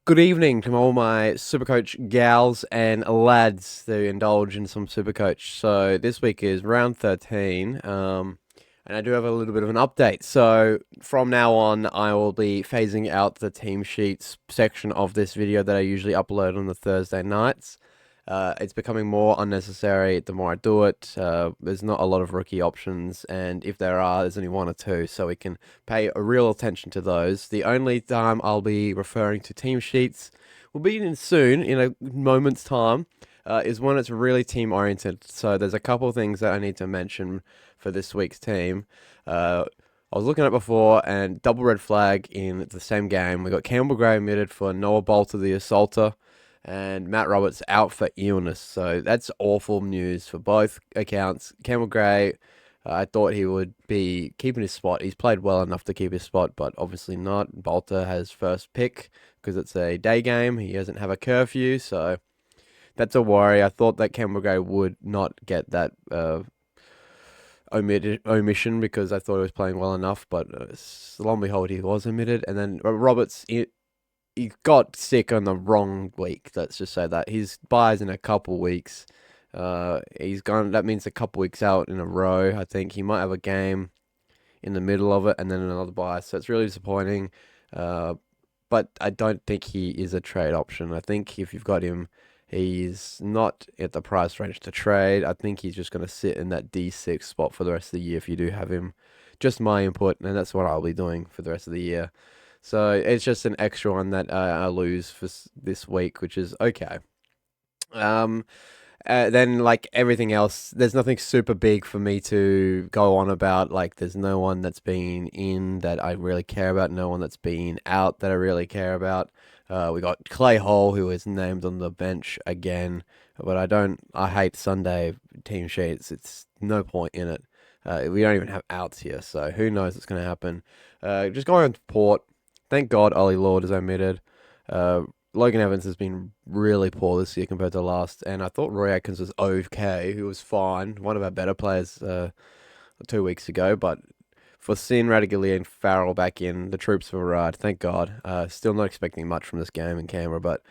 Good evening to all my Supercoach gals and lads who indulge in some Supercoach. So this week is round 13, and I do have a little bit of an update. So from now on, I will be phasing out the team sheets section of this video that I usually upload on the Thursday nights. It's becoming more unnecessary the more I do it. There's not a lot of rookie options, and if there are, there's only one or two, so we can pay a real attention to those. The only time I'll be referring to team sheets will be in soon, in a moment's time, is when it's really team oriented. So there's a couple of things that I need to mention for this week's team. I was looking at it before, and double red flag in the same game. We got Campbell Gray omitted for Noah Bolter, the assaulter, and Matt Roberts out for illness. So that's awful news for both accounts. Campbell Gray, I thought he would be keeping his spot. He's played well enough to keep his spot, but obviously not. Bolter has first pick because it's a day game. He doesn't have a curfew, so that's a worry. I thought that Campbell Gray would not get that omission because I thought he was playing well enough, but lo and behold, he was omitted. And then Roberts, he got sick on the wrong week. Let's just say that his bye's in a couple weeks. He's gone. That means a couple weeks out in a row. I think he might have a game in the middle of it and then another bye. So it's really disappointing. But I don't think he is a trade option. I think if you've got him, he's not at the price range to trade. I think he's just going to sit in that D6 spot for the rest of the year if you do have him. Just my input, and that's what I'll be doing for the rest of the year. So it's just an extra one that I lose for this week, which is okay. Then, like everything else, there's nothing super big for me to go on about. Like, there's no one that's been in that I really care about, no one that's been out that I really care about. We got Clay Hall, who is named on the bench again, but I hate Sunday team sheets. It's no point in it. We don't even have outs here, so who knows what's going to happen. Just going on to Port. Thank God Ollie Lord is omitted. Logan Evans has been really poor this year compared to last, and I thought Roy Atkins was okay, who was fine, one of our better players 2 weeks ago, but for Sin, Radigali, and Farrell back in, the troops have arrived, thank God. Still not expecting much from this game in Canberra, but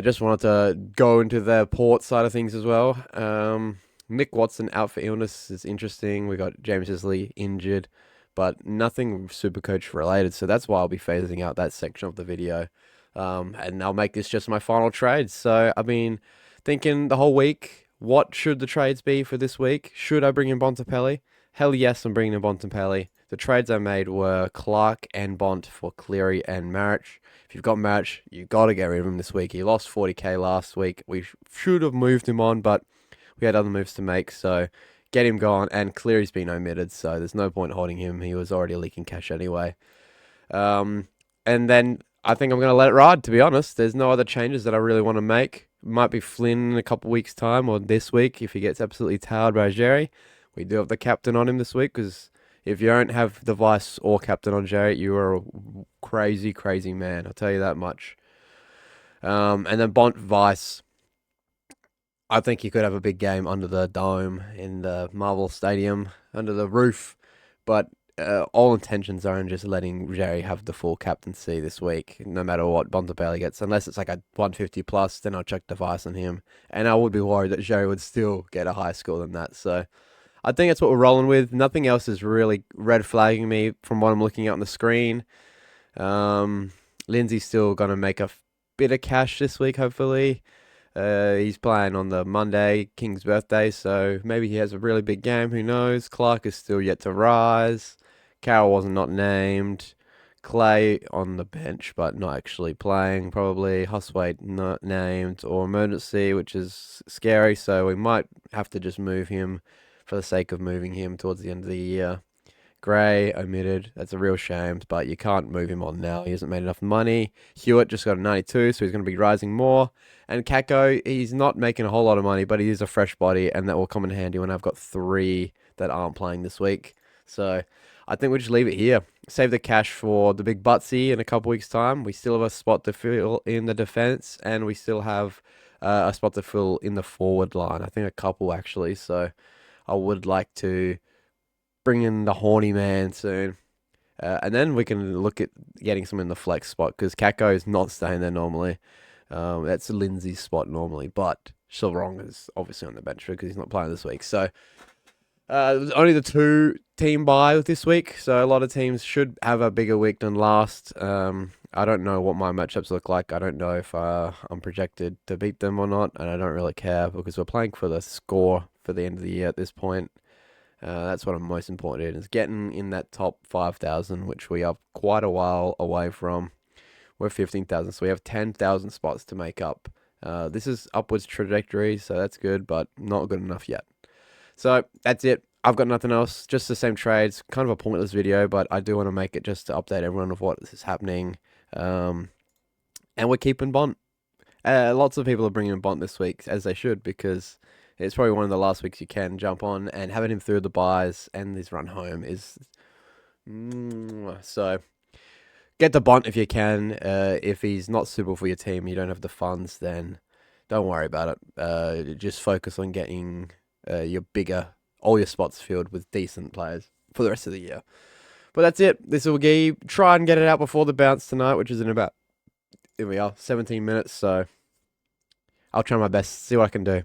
just wanted to go into the Port side of things as well. Mick Watson out for illness is interesting. We got James Isley injured, but nothing Supercoach related. So that's why I'll be phasing out that section of the video. And I'll make this just my final trade. So I've been thinking the whole week, what should the trades be for this week? Should I bring in Bontempelli? Hell yes, I'm bringing in Bontempelli. The trades I made were Clark and Bont for Cleary and Marich. If you've got Marich, you've got to get rid of him this week. He lost 40k last week. We should have moved him on, but we had other moves to make. So get him gone, and Cleary's been omitted, so there's no point holding him. He was already leaking cash anyway. And then I think I'm going to let it ride, to be honest. There's no other changes that I really want to make. Might be Flynn in a couple weeks' time, or this week if he gets absolutely towed by Jerry. We do have the captain on him this week, because if you don't have the vice or captain on Jerry, you are a crazy, crazy man. I'll tell you that much. And then Bont Vice. I think he could have a big game under the dome in the Marvel Stadium, under the roof. But all intentions are in just letting Jerry have the full captaincy this week, no matter what Bontempelli gets. Unless it's like a 150 plus, then I'll chuck device on him. And I would be worried that Jerry would still get a higher score than that. So I think that's what we're rolling with. Nothing else is really red flagging me from what I'm looking at on the screen. Lindsay's still going to make a bit of cash this week, hopefully. He's playing on the Monday, King's birthday, so maybe he has a really big game. Who knows? Clark is still yet to rise. Carroll wasn't not named. Clay on the bench, but not actually playing, probably. Huswaite not named, or emergency, which is scary, so we might have to just move him for the sake of moving him towards the end of the year. Gray omitted. That's a real shame, but you can't move him on now. He hasn't made enough money. Hewitt just got a 92, so he's going to be rising more. And Kako, he's not making a whole lot of money, but he is a fresh body, and that will come in handy when I've got 3 that aren't playing this week. So I think we'll just leave it here. Save the cash for the big Butsy in a couple weeks' time. We still have a spot to fill in the defense, and we still have a spot to fill in the forward line. I think a couple, actually. So I would like to bring in the horny man soon. And then we can look at getting some in the flex spot because Kako is not staying there normally. That's Lindsay's spot normally, but Shalrong is obviously on the bench because he's not playing this week. So only the 2-team bye this week, so a lot of teams should have a bigger week than last. I don't know what my matchups look like. I don't know if I'm projected to beat them or not, and I don't really care because we're playing for the score for the end of the year at this point. That's what I'm most important in, is getting in that top 5,000, which we are quite a while away from. We're 15,000, so we have 10,000 spots to make up. This is upwards trajectory, so that's good, but not good enough yet. So that's it. I've got nothing else. Just the same trades. Kind of a pointless video, but I do want to make it just to update everyone of what is happening. And we're keeping Bont. Lots of people are bringing in Bont this week, as they should, because it's probably one of the last weeks you can jump on, and having him through the buys and his run home is... So get the Bont if you can. If he's not suitable for your team, you don't have the funds, then don't worry about it. Just focus on getting your all your spots filled with decent players for the rest of the year. But that's it. This will try and get it out before the bounce tonight, which is in about, here we are, 17 minutes. So I'll try my best, see what I can do.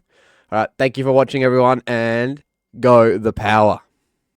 All right. Thank you for watching, everyone, and go the power.